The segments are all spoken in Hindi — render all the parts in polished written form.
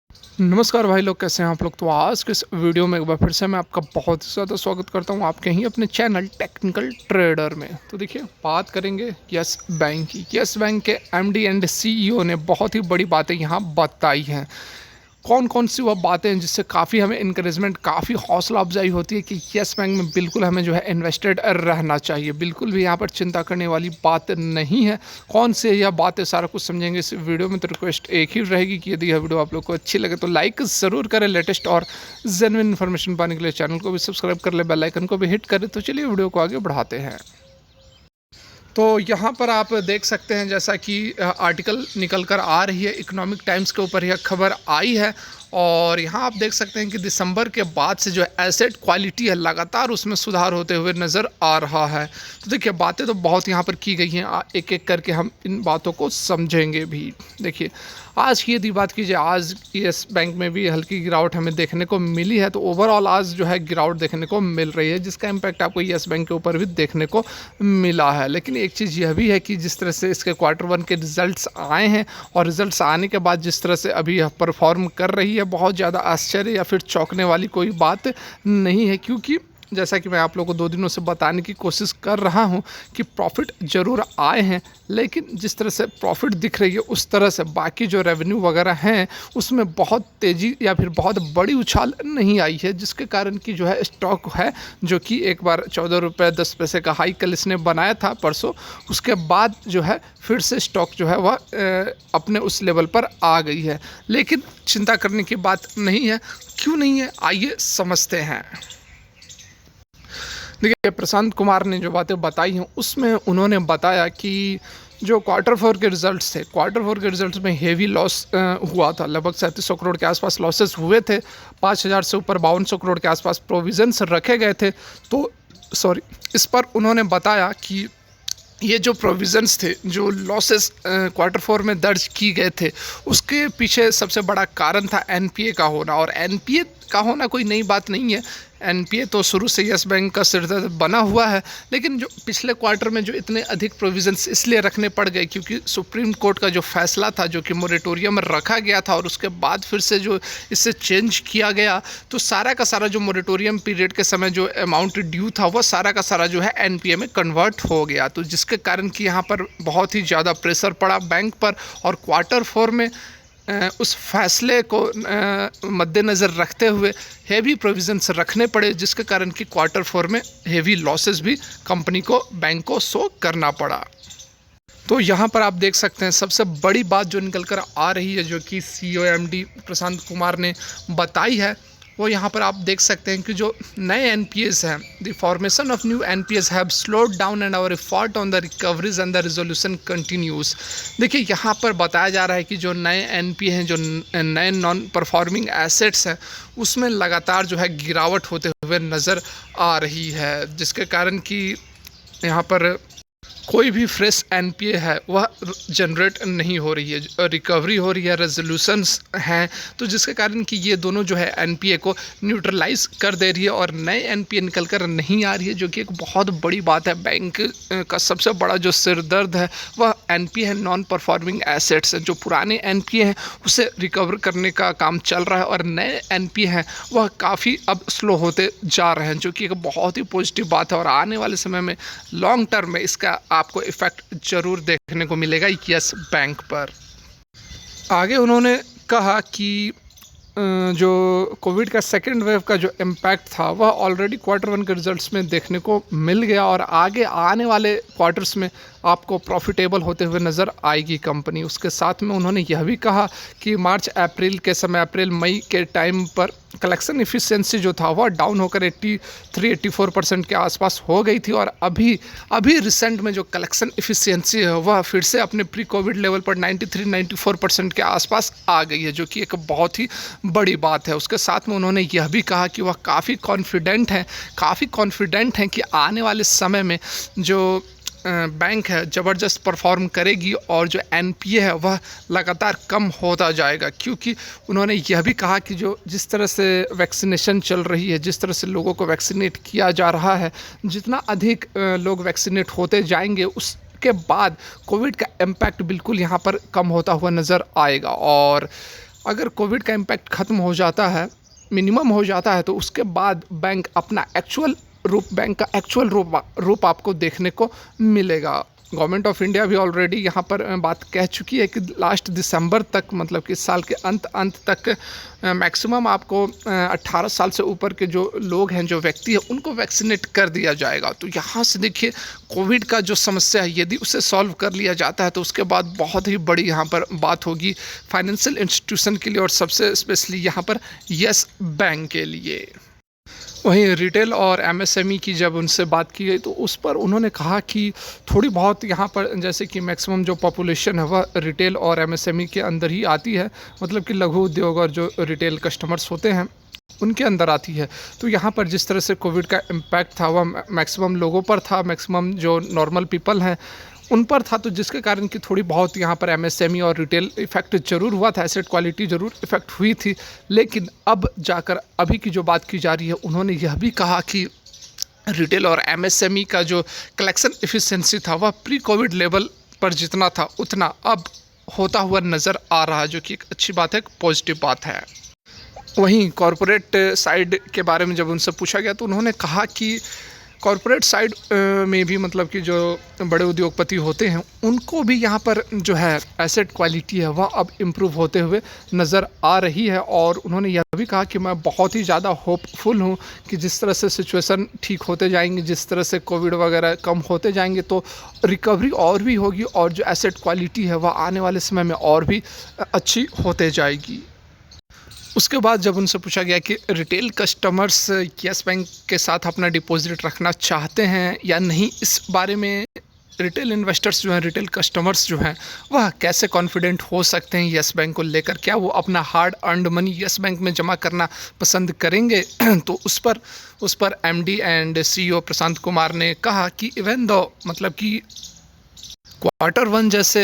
नमस्कार भाई लोग, कैसे हैं आप लोग। तो आज के इस वीडियो में एक बार फिर से मैं आपका बहुत ही ज़्यादा स्वागत करता हूं आपके ही अपने चैनल टेक्निकल ट्रेडर में। तो देखिए, बात करेंगे यस बैंक की। यस बैंक के एमडी एंड सीईओ ने बहुत ही बड़ी बातें यहां बताई हैं। कौन कौन सी वह बातें हैं जिससे काफ़ी हमें इंकरेजमेंट, काफ़ी हौसला अफजाई होती है कि यस बैंक में बिल्कुल हमें जो है इन्वेस्टेड रहना चाहिए। बिल्कुल भी यहाँ पर चिंता करने वाली बात नहीं है। कौन से यह बातें, सारा कुछ समझेंगे इस वीडियो में। तो रिक्वेस्ट एक ही रहेगी कि यदि यह वीडियो आप लोग को अच्छी लगे तो लाइक ज़रूर करें। लेटेस्ट और जेन्युइन इन्फॉर्मेशन पाने के लिए चैनल को भी सब्सक्राइब कर ले, बेल आइकन को भी हिट करें। तो चलिए वीडियो को आगे बढ़ाते हैं। तो यहाँ पर आप देख सकते हैं, जैसा कि आर्टिकल निकल कर आ रही है, इकोनॉमिक टाइम्स के ऊपर यह खबर आई है। और यहाँ आप देख सकते हैं कि दिसंबर के बाद से जो एसेट क्वालिटी है लगातार उसमें सुधार होते हुए नज़र आ रहा है। तो देखिए, बातें तो बहुत यहाँ पर की गई हैं, एक एक करके हम इन बातों को समझेंगे भी। देखिए, आज की यदि बात कीजिए, आज यस बैंक में भी हल्की गिरावट हमें देखने को मिली है। तो ओवरऑल आज जो है गिरावट देखने को मिल रही है, जिसका इम्पैक्ट आपको यस बैंक के ऊपर भी देखने को मिला है। लेकिन एक चीज़ यह भी है कि जिस तरह से इसके Q1 के रिजल्ट्स आए हैं और रिजल्ट्स आने के बाद जिस तरह से अभी यह परफॉर्म कर रही है, बहुत ज़्यादा आश्चर्य या फिर चौंकने वाली कोई बात नहीं है। क्योंकि जैसा कि मैं आप लोगों को 2 दिनों से बताने की कोशिश कर रहा हूं कि प्रॉफिट ज़रूर आए हैं, लेकिन जिस तरह से प्रॉफिट दिख रही है उस तरह से बाकी जो रेवेन्यू वगैरह हैं उसमें बहुत तेज़ी या फिर बहुत बड़ी उछाल नहीं आई है। जिसके कारण कि जो है स्टॉक है, जो कि एक बार 14 रुपये 10 पैसे का हाई कल इसने बनाया था परसों, उसके बाद जो है फिर से स्टॉक जो है वह अपने उस लेवल पर आ गई है। लेकिन चिंता करने की बात नहीं है। क्यों नहीं है, आइए समझते हैं। देखिए, प्रशांत कुमार ने जो बातें बताई हैं उसमें उन्होंने बताया कि जो Q4 के रिजल्ट्स थे, Q4 के रिजल्ट्स में हेवी लॉस हुआ था। लगभग 3700 करोड़ के आसपास लॉसेस हुए थे। 5000 से ऊपर 5200 करोड़ के आसपास प्रोविजंस रखे गए थे। तो सॉरी, इस पर उन्होंने बताया कि ये जो प्रोविज़न्स थे, जो लॉसेस Q4 में दर्ज की गए थे, उसके पीछे सबसे बड़ा कारण था एनपीए का होना। और एनपीए का होना कोई नई बात नहीं है। एनपीए तो शुरू से यस बैंक का सिरदर्द बना हुआ है। लेकिन जो पिछले क्वार्टर में जो इतने अधिक प्रोविजंस इसलिए रखने पड़ गए क्योंकि सुप्रीम कोर्ट का जो फैसला था, जो कि मोरेटोरियम रखा गया था और उसके बाद फिर से जो इससे चेंज किया गया, तो सारा का सारा जो मोरेटोरियम पीरियड के समय जो अमाउंट ड्यू था वह सारा का सारा जो है एनपीए में कन्वर्ट हो गया। तो जिसके कारण कि यहाँ पर बहुत ही ज़्यादा प्रेशर पड़ा बैंक पर। और Q4 में उस फैसले को मद्देनज़र रखते हुए हेवी प्रोविजंस रखने पड़े, जिसके कारण कि Q4 में हेवी लॉसेस भी कंपनी को, बैंक को शो करना पड़ा। तो यहाँ पर आप देख सकते हैं, सबसे बड़ी बात जो निकल कर आ रही है, जो कि सीईओ एमडी प्रशांत कुमार ने बताई है, वो यहाँ पर आप देख सकते हैं कि जो नए एनपीएस हैं, the formation of new NPS have slowed down and our effort on the recoveries and the resolution continues. देखिए, यहाँ पर बताया जा रहा है कि जो नए एनपीए हैं, जो नए नॉन परफॉर्मिंग एसेट्स हैं, उसमें लगातार जो है गिरावट होते हुए नज़र आ रही है। जिसके कारण कि यहाँ पर कोई भी फ्रेश एनपीए है वह जनरेट नहीं हो रही है, रिकवरी हो रही है, रेजोल्यूशंस हैं। तो जिसके कारण कि ये दोनों जो है एनपीए को न्यूट्रलाइज कर दे रही है और नए एनपीए निकल कर नहीं आ रही है, जो कि एक बहुत बड़ी बात है। बैंक का सबसे बड़ा जो सिरदर्द है वह एनपीए है, नॉन परफॉर्मिंग एसेट्स। जो पुराने एनपीए हैं उसे रिकवर करने का काम चल रहा है और नए एनपीए हैं वह काफ़ी अब स्लो होते जा रहे हैं, जो कि एक बहुत ही पॉजिटिव बात है। और आने वाले समय में लॉन्ग टर्म में इसका आपको इफेक्ट जरूर देखने को मिलेगा यस बैंक पर। आगे उन्होंने कहा कि जो कोविड का सेकेंड वेव का जो इम्पैक्ट था वह ऑलरेडी Q1 के रिजल्ट्स में देखने को मिल गया और आगे आने वाले क्वार्टर्स में आपको प्रॉफिटेबल होते हुए नज़र आएगी कंपनी। उसके साथ में उन्होंने यह भी कहा कि मार्च अप्रैल के समय, अप्रैल मई के टाइम पर कलेक्शन इफ़िशियंसी जो था वह डाउन होकर 83-84% के आसपास हो गई थी। और अभी रिसेंट में जो कलेक्शन इफ़िशियंसी है वह फिर से अपने प्री कोविड लेवल पर 93-94% के आसपास आ गई है, जो कि एक बहुत ही बड़ी बात है। उसके साथ में उन्होंने यह भी कहा कि वह काफ़ी कॉन्फिडेंट हैं कि आने वाले समय में जो बैंक है ज़बरदस्त परफॉर्म करेगी और जो एनपीए है वह लगातार कम होता जाएगा। क्योंकि उन्होंने यह भी कहा कि जो जिस तरह से वैक्सीनेशन चल रही है, जिस तरह से लोगों को वैक्सीनेट किया जा रहा है, जितना अधिक लोग वैक्सीनेट होते जाएंगे उसके बाद कोविड का इम्पैक्ट बिल्कुल यहाँ पर कम होता हुआ नज़र आएगा। और अगर कोविड का इम्पैक्ट ख़त्म हो जाता है, मिनिमम हो जाता है, तो उसके बाद बैंक का एक्चुअल रूप आपको देखने को मिलेगा। गवर्नमेंट ऑफ इंडिया भी ऑलरेडी यहाँ पर बात कह चुकी है कि लास्ट दिसंबर तक, मतलब कि इस साल के अंत तक मैक्सिमम आपको 18 साल से ऊपर के जो लोग हैं, जो व्यक्ति हैं, उनको वैक्सीनेट कर दिया जाएगा। तो यहाँ से देखिए कोविड का जो समस्या है, यदि उसे सॉल्व कर लिया जाता है तो उसके बाद बहुत ही बड़ी यहाँ पर बात होगी फाइनेंशियल इंस्टीट्यूशन के लिए, और सबसे स्पेशली यहाँ पर यस बैंक के लिए। वहीं रिटेल और एमएसएमई की जब उनसे बात की गई तो उस पर उन्होंने कहा कि थोड़ी बहुत यहाँ पर, जैसे कि मैक्सिमम जो पॉपुलेशन है वह रिटेल और एमएसएमई के अंदर ही आती है, मतलब कि लघु उद्योग और जो रिटेल कस्टमर्स होते हैं उनके अंदर आती है। तो यहाँ पर जिस तरह से कोविड का इम्पैक्ट था वह मैक्सिमम लोगों पर था, मैक्सिमम जो नॉर्मल पीपल हैं उन पर था, तो जिसके कारण कि थोड़ी बहुत यहाँ पर एमएसएमई और रिटेल इफेक्ट जरूर हुआ था, एसेट क्वालिटी जरूर इफेक्ट हुई थी। लेकिन अब जाकर अभी की जो बात की जा रही है, उन्होंने यह भी कहा कि रिटेल और एमएसएमई का जो कलेक्शन एफिशिएंसी था वह प्री कोविड लेवल पर जितना था उतना अब होता हुआ नज़र आ रहा है, जो कि एक अच्छी बात है, एक पॉजिटिव बात है। वहीं कॉरपोरेट साइड के बारे में जब उनसे पूछा गया तो उन्होंने कहा कि कॉरपोरेट साइड में भी, मतलब कि जो बड़े उद्योगपति होते हैं उनको भी यहाँ पर जो है एसेट क्वालिटी है वह अब इम्प्रूव होते हुए नज़र आ रही है। और उन्होंने यह भी कहा कि मैं बहुत ही ज़्यादा होपफुल हूँ कि जिस तरह से सिचुएशन ठीक होते जाएंगे, जिस तरह से कोविड वगैरह कम होते जाएंगे, तो रिकवरी और भी होगी और जो एसेट क्वालिटी है वह आने वाले समय में और भी अच्छी होते जाएगी। उसके बाद जब उनसे पूछा गया कि रिटेल कस्टमर्स यस बैंक के साथ अपना डिपॉजिट रखना चाहते हैं या नहीं, इस बारे में रिटेल इन्वेस्टर्स जो हैं, रिटेल कस्टमर्स जो हैं, वह कैसे कॉन्फिडेंट हो सकते हैं यस बैंक को लेकर, क्या वो अपना hard earned money yes bank में जमा करना पसंद करेंगे? तो उस पर MD and CEO Prashant Kumar ने कहा कि इवन दो, मतलब कि Q1 जैसे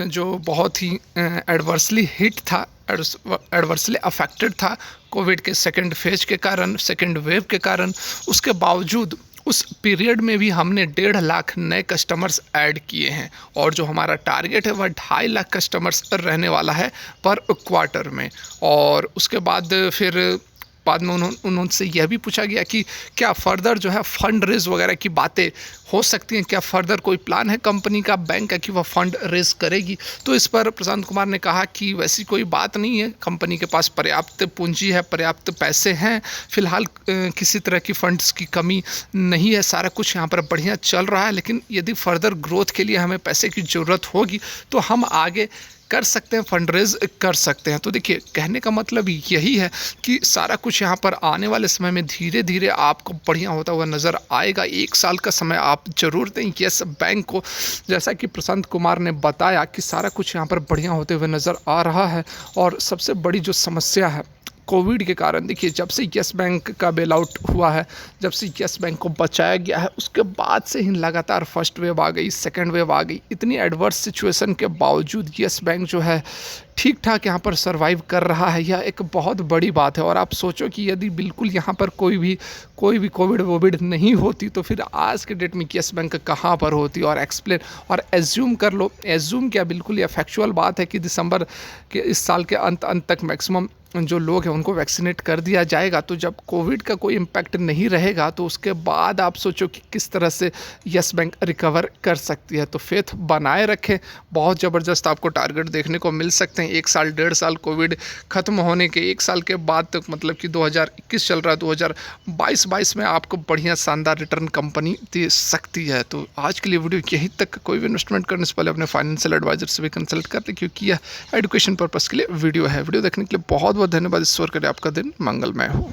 जो बहुत ही एडवर्सली हिट था, एडवर्सली अफेक्टेड था कोविड के सेकंड फेज के कारण, सेकंड वेव के कारण, उसके बावजूद उस पीरियड में भी हमने 1.5 लाख नए कस्टमर्स ऐड किए हैं, और जो हमारा टारगेट है वह 2.5 लाख कस्टमर्स रहने वाला है पर क्वार्टर में। और उसके बाद फिर बाद में उनसे यह भी पूछा गया कि क्या फर्दर जो है फंड रेज वगैरह की बातें हो सकती हैं, क्या फर्दर कोई प्लान है कंपनी का, बैंक का, कि वह फंड रेज करेगी? तो इस पर प्रशांत कुमार ने कहा कि वैसी कोई बात नहीं है, कंपनी के पास पर्याप्त पूंजी है, पर्याप्त पैसे हैं, फिलहाल किसी तरह की फंड्स की कमी नहीं है, सारा कुछ यहाँ पर बढ़िया चल रहा है। लेकिन यदि फर्दर ग्रोथ के लिए हमें पैसे की ज़रूरत होगी तो हम आगे कर सकते हैं, फंड रेज कर सकते हैं। तो देखिए, कहने का मतलब यही है कि सारा कुछ यहाँ पर आने वाले समय में धीरे धीरे आपको बढ़िया होता हुआ नज़र आएगा। 1 साल का समय आप जरूर दें यस बैंक को। जैसा कि प्रशांत कुमार ने बताया कि सारा कुछ यहाँ पर बढ़िया होते हुए नज़र आ रहा है। और सबसे बड़ी जो समस्या है कोविड के कारण, देखिए जब से यस बैंक का बेल आउट हुआ है, जब से यस बैंक को बचाया गया है, उसके बाद से ही लगातार फर्स्ट वेव आ गई, सेकंड वेव आ गई। इतनी एडवर्स सिचुएशन के बावजूद यस बैंक जो है ठीक ठाक यहाँ पर सर्वाइव कर रहा है, यह एक बहुत बड़ी बात है। और आप सोचो कि यदि बिल्कुल यहाँ पर कोई भी कोविड नहीं होती तो फिर आज के डेट में यस बैंक कहाँ पर होती। और एक्सप्लेन और एज्यूम कर लो, एज्यूम क्या, बिल्कुल ये फैक्चुअल बात है कि दिसंबर के इस साल के अंत तक मैक्सिमम जो लोग हैं उनको वैक्सीनेट कर दिया जाएगा। तो जब कोविड का कोई इम्पैक्ट नहीं रहेगा तो उसके बाद आप सोचो कि किस तरह से यस बैंक रिकवर कर सकती है। तो फेथ बनाए रखें, बहुत ज़बरदस्त आपको टारगेट देखने को मिल सकते हैं। 1 साल 1.5 साल कोविड ख़त्म होने के 1 साल के बाद तक, मतलब कि 2021 चल रहा है, 2022 में आपको बढ़िया शानदार रिटर्न कंपनी दे सकती है। तो आज के लिए वीडियो यहीं तक। कोई भी इन्वेस्टमेंट करने से पहले अपने फाइनेंशियल एडवाइजर से भी कंसल्ट कर लें, क्योंकि यह एजुकेशन पर्पज़ के लिए वीडियो है। वीडियो देखने के लिए बहुत बहुत धन्यवाद। ईश्वर करे आपका दिन मंगलमय हो।